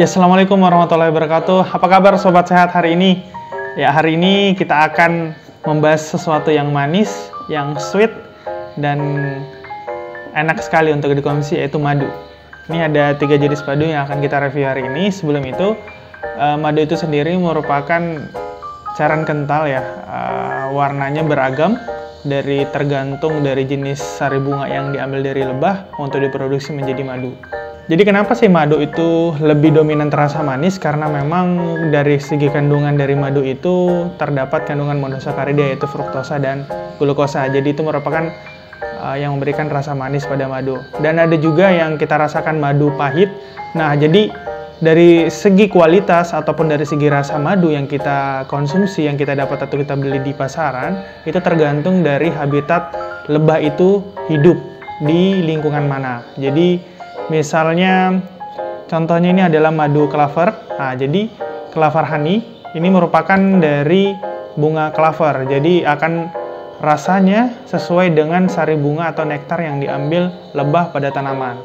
Ya, assalamualaikum warahmatullahi wabarakatuh. Apa kabar sobat sehat hari ini? Ya, hari ini kita akan membahas sesuatu yang manis, yang sweet, dan enak sekali untuk dikonsumsi, yaitu madu. Ini ada 3 jenis madu yang akan kita review hari ini. Sebelum itu, madu itu sendiri merupakan cairan kental ya, warnanya beragam, tergantung dari jenis sari bunga yang diambil dari lebah untuk diproduksi menjadi madu. Jadi kenapa sih madu itu lebih dominan terasa manis? Karena memang dari segi kandungan dari madu itu terdapat kandungan monosakarida yaitu fruktosa dan glukosa. Jadi itu merupakan yang memberikan rasa manis pada madu. Dan ada juga yang kita rasakan madu pahit. Nah, jadi dari segi kualitas ataupun dari segi rasa madu yang kita konsumsi, yang kita dapat atau kita beli di pasaran, itu tergantung dari habitat lebah itu hidup di lingkungan mana. Jadi misalnya, contohnya ini adalah madu clover. Nah, jadi clover honey ini merupakan dari bunga clover. Jadi akan rasanya sesuai dengan sari bunga atau nektar yang diambil lebah pada tanaman.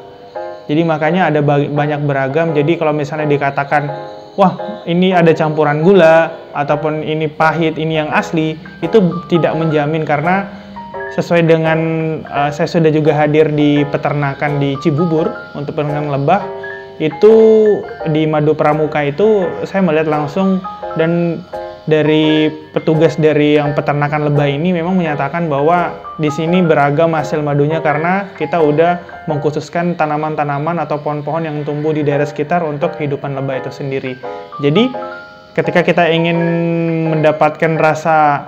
Jadi makanya ada banyak beragam. Jadi kalau misalnya dikatakan, wah ini ada campuran gula, ataupun ini pahit, ini yang asli, itu tidak menjamin karena sesuai dengan saya sudah juga hadir di peternakan di Cibubur untuk peternakan lebah, itu di Madu Pramuka itu saya melihat langsung, dan dari petugas dari yang peternakan lebah ini memang menyatakan bahwa di sini beragam hasil madunya karena kita udah mengkhususkan tanaman-tanaman atau pohon-pohon yang tumbuh di daerah sekitar untuk kehidupan lebah itu sendiri. Jadi ketika kita ingin mendapatkan rasa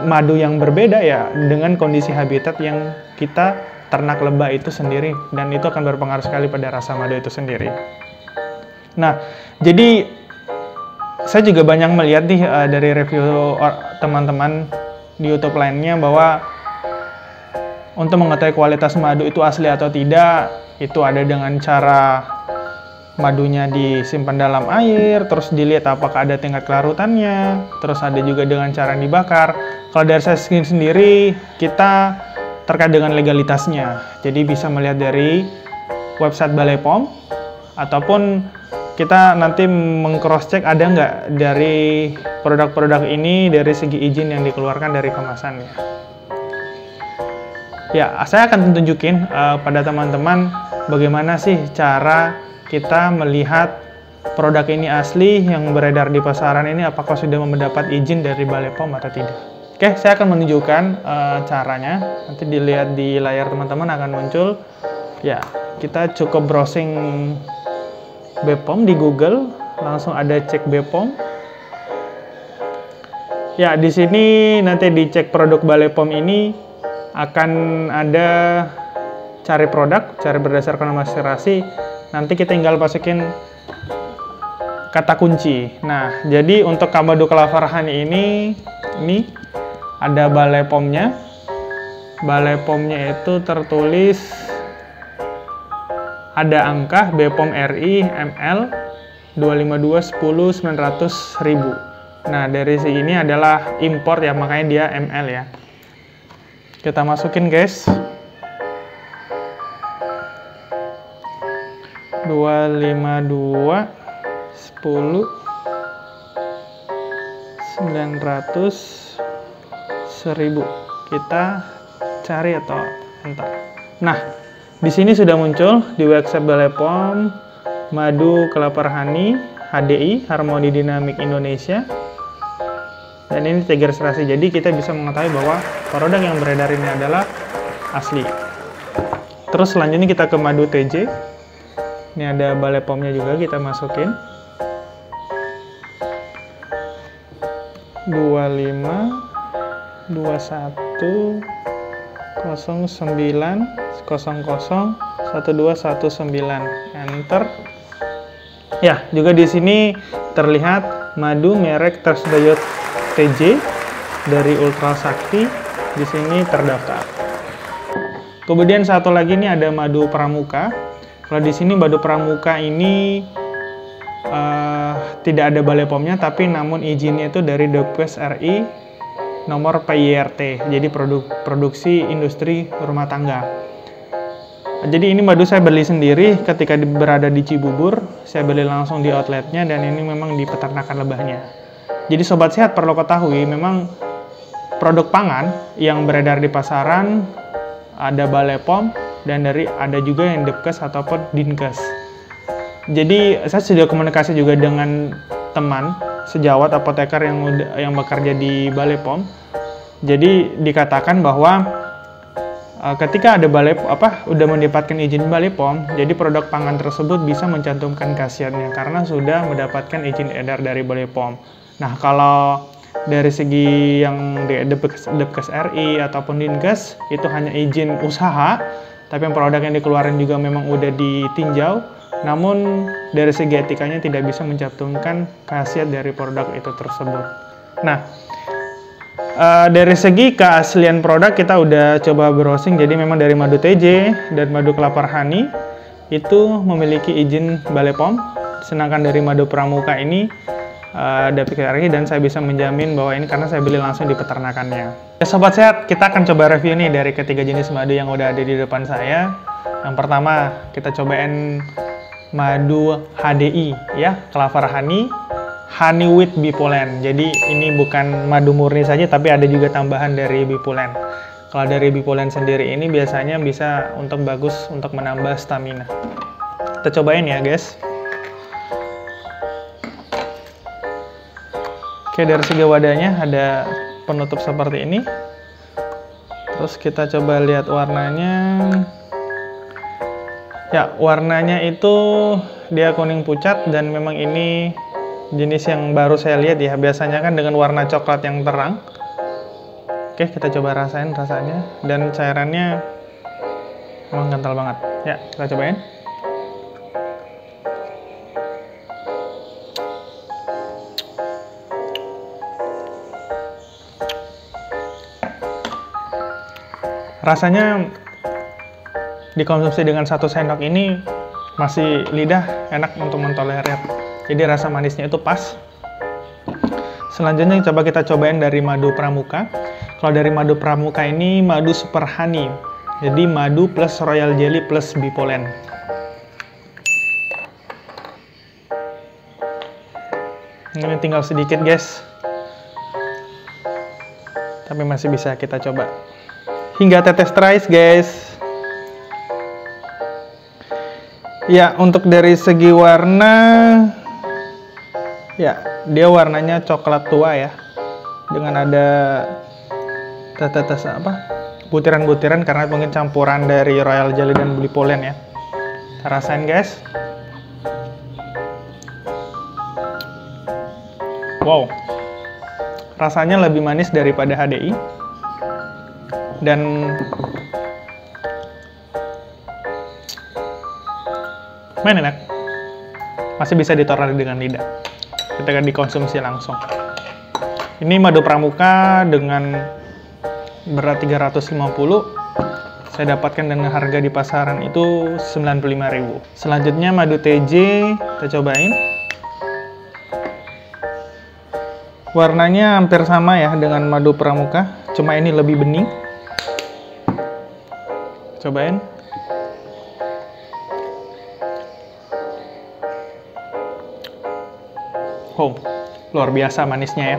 madu yang berbeda ya dengan kondisi habitat yang kita ternak lebah itu sendiri, dan itu akan berpengaruh sekali pada rasa madu itu sendiri. Nah, jadi saya juga banyak melihat nih dari review teman-teman di YouTube lainnya bahwa untuk mengetahui kualitas madu itu asli atau tidak, itu ada dengan cara madunya disimpan dalam air, terus dilihat apakah ada tingkat kelarutannya, terus ada juga dengan cara dibakar. Kalau dari saya sendiri, kita terkait dengan legalitasnya. Jadi bisa melihat dari website Balai POM, ataupun kita nanti meng-cross-check ada nggak dari produk-produk ini dari segi izin yang dikeluarkan dari kemasannya. Ya, saya akan tunjukin pada teman-teman bagaimana sih cara kita melihat produk ini asli yang beredar di pasaran ini, apakah sudah mendapat izin dari Balai POM atau tidak. Oke, saya akan menunjukkan caranya. Nanti dilihat di layar teman-teman akan muncul. Ya, kita cukup browsing BPOM di Google, langsung ada cek BPOM. Ya, di sini nanti dicek produk Balai POM ini akan ada cari produk, cari berdasarkan nama registrasi. Nanti kita tinggal masukin kata kunci. Nah, jadi untuk madu clover honey ini ada Balai POM-nya. Balai POM-nya itu tertulis ada angka BPOM RI ML 252 10 900 1000. Nah, dari sini adalah import ya, makanya dia ML ya. Kita masukin guys. 252 10 900 1000. Kita cari atau enter. Nah, di sini sudah muncul di website Balai POM madu clover honey HDI Harmoni Dinamik Indonesia. Dan ini tag registrasi, jadi kita bisa mengetahui bahwa produk yang beredar ini adalah asli. Terus selanjutnya kita ke madu TJ. Ini ada Balai POM-nya juga, kita masukin 25 21 09 00 1219, enter. Ya, juga di sini terlihat madu merek Tersdayot TJ dari Ultra Sakti, di sini terdaftar. Kemudian satu lagi nih ada madu Pramuka. Kalau di sini madu Pramuka ini tidak ada Balai POM-nya, tapi namun izinnya itu dari Depkes RI nomor PIRT, jadi produksi industri rumah tangga. Jadi ini madu saya beli sendiri ketika berada di Cibubur. Saya beli langsung di outletnya dan ini memang di peternakan lebahnya. Jadi Sobat Sehat perlu ketahui memang produk pangan yang beredar di pasaran ada Balai POM dan ada juga yang Depkes ataupun Dinkes. Jadi saya sudah komunikasi juga dengan teman sejawat apoteker yang bekerja di Balai POM. Jadi dikatakan bahwa ketika ada udah mendapatkan izin Balai POM, jadi produk pangan tersebut bisa mencantumkan khasiatnya karena sudah mendapatkan izin edar dari Balai POM. Nah, kalau dari segi yang di Depkes RI ataupun Dinkes itu hanya izin usaha, tapi yang produk yang dikeluarin juga memang udah ditinjau, namun dari segi etikanya tidak bisa mencantumkan khasiat dari produk itu tersebut. Nah, dari segi keaslian produk kita udah coba browsing, jadi memang dari madu TJ dan madu kelapa honey itu memiliki izin Balai POM, sedangkan dari madu pramuka ini Depkes RI, dan saya bisa menjamin bahwa ini karena saya beli langsung di peternakannya. Ya, Sobat Sehat, kita akan coba review nih dari ketiga jenis madu yang udah ada di depan saya. Yang pertama kita cobain madu HDI ya, kelapa honey with bee pollen. Jadi ini bukan madu murni saja, tapi ada juga tambahan dari bee pollen. Kalau dari bee pollen sendiri ini biasanya bisa bagus untuk menambah stamina. Kita cobain ya guys. Oke, dari segi wadahnya ada penutup seperti ini. Terus kita coba lihat warnanya. Ya, warnanya itu dia kuning pucat dan memang ini jenis yang baru saya lihat ya. Biasanya kan dengan warna coklat yang terang. Oke, kita coba rasain rasanya. Dan cairannya memang kental banget. Ya, kita cobain. Rasanya dikonsumsi dengan 1 sendok ini masih lidah enak untuk mentolerir. Jadi rasa manisnya itu pas. Selanjutnya coba kita cobain dari madu pramuka. Kalau dari madu pramuka ini madu super honey. Jadi madu plus royal jelly plus bee pollen. Ini tinggal sedikit guys. Tapi masih bisa kita coba. Hingga tetes terakhir guys. Ya, untuk dari segi warna, ya dia warnanya coklat tua ya, dengan ada tetes butiran-butiran karena mungkin campuran dari royal jelly dan bee pollen ya. Kita rasain guys. Wow, rasanya lebih manis daripada HDI. Dan main enak, masih bisa ditolerir dengan lidah ketika dikonsumsi langsung. Ini madu pramuka dengan berat 350, saya dapatkan dengan harga di pasaran itu 95.000. Selanjutnya madu TJ kita cobain. Warnanya hampir sama ya dengan madu pramuka, cuma ini lebih bening. Cobain. Oh, luar biasa manisnya ya.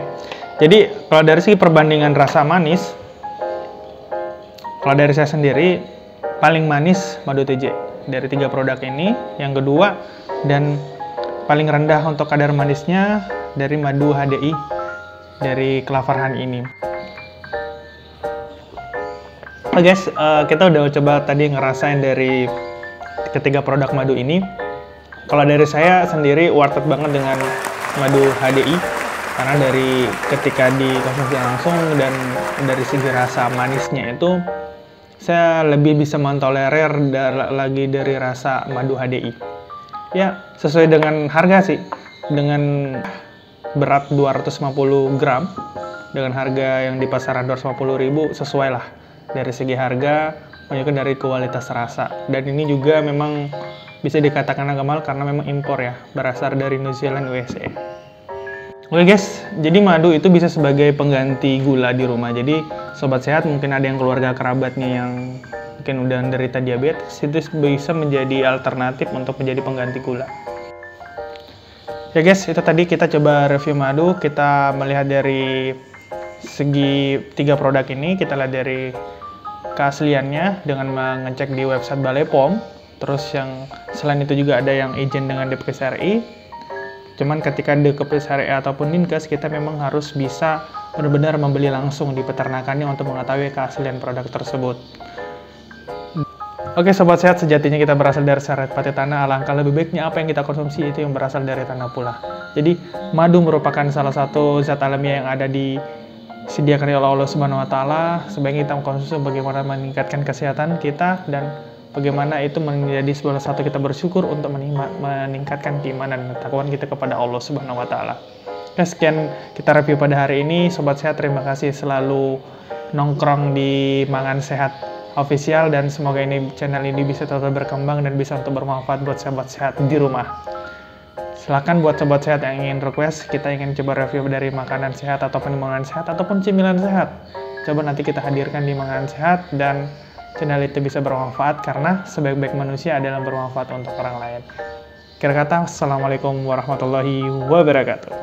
Jadi kalau dari segi perbandingan rasa manis, kalau dari saya sendiri paling manis madu TJ dari 3 produk ini. Yang kedua dan paling rendah untuk kadar manisnya dari madu HDI dari kelapa honey ini. Oke guys, kita udah coba tadi ngerasain dari ketiga produk madu ini. Kalau dari saya sendiri worth it banget dengan madu HDI, karena dari ketika dikonsumsi langsung dan dari segi rasa manisnya itu saya lebih bisa mentolerir lagi dari rasa madu HDI. Ya, sesuai dengan harga sih, dengan berat 250 gram dengan harga yang di pasaran 250.000 sesuai lah. Dari segi harga, maupun dari kualitas rasa. Dan ini juga memang bisa dikatakan agak mahal karena memang impor ya, berasal dari New Zealand USA. Oke guys, jadi madu itu bisa sebagai pengganti gula di rumah. Jadi Sobat Sehat mungkin ada yang keluarga kerabatnya yang mungkin udah menderita diabetes, itu bisa menjadi alternatif untuk menjadi pengganti gula. Ya guys, itu tadi kita coba review madu. Kita melihat dari segi 3 produk ini, kita lihat dari keasliannya dengan mengecek di website Balai POM. Terus yang selain itu juga ada yang izin dengan DPKS RI. Cuman ketika DPKS RI ataupun Dinkes, kita memang harus bisa benar-benar membeli langsung di peternakannya untuk mengetahui keaslian produk tersebut. Oke sobat sehat, sejatinya kita berasal dari syarat pati tanah, alangkah lebih baiknya apa yang kita konsumsi itu yang berasal dari tanah pula. Jadi madu merupakan salah satu zat alamiah yang ada disediakan oleh Allah Subhanahu wa taala. Sebaiknya kita mengkonsumsi bagaimana meningkatkan kesehatan kita dan bagaimana itu menjadi salah satu kita bersyukur untuk meningkatkan keimanan dan ketakwaan kita kepada Allah Subhanahu wa taala. Sekian kita review pada hari ini. Sobat sehat, terima kasih selalu nongkrong di Mangan Sehat Official, dan semoga channel ini bisa tetap berkembang dan bisa untuk bermanfaat buat sobat sehat di rumah. Silahkan buat sobat sehat yang ingin request, kita ingin coba review dari makanan sehat ataupun makanan sehat ataupun cemilan sehat. Coba nanti kita hadirkan di Makanan Sehat dan channel itu bisa bermanfaat karena sebaik-baik manusia adalah bermanfaat untuk orang lain. Kira kata, Assalamualaikum warahmatullahi wabarakatuh.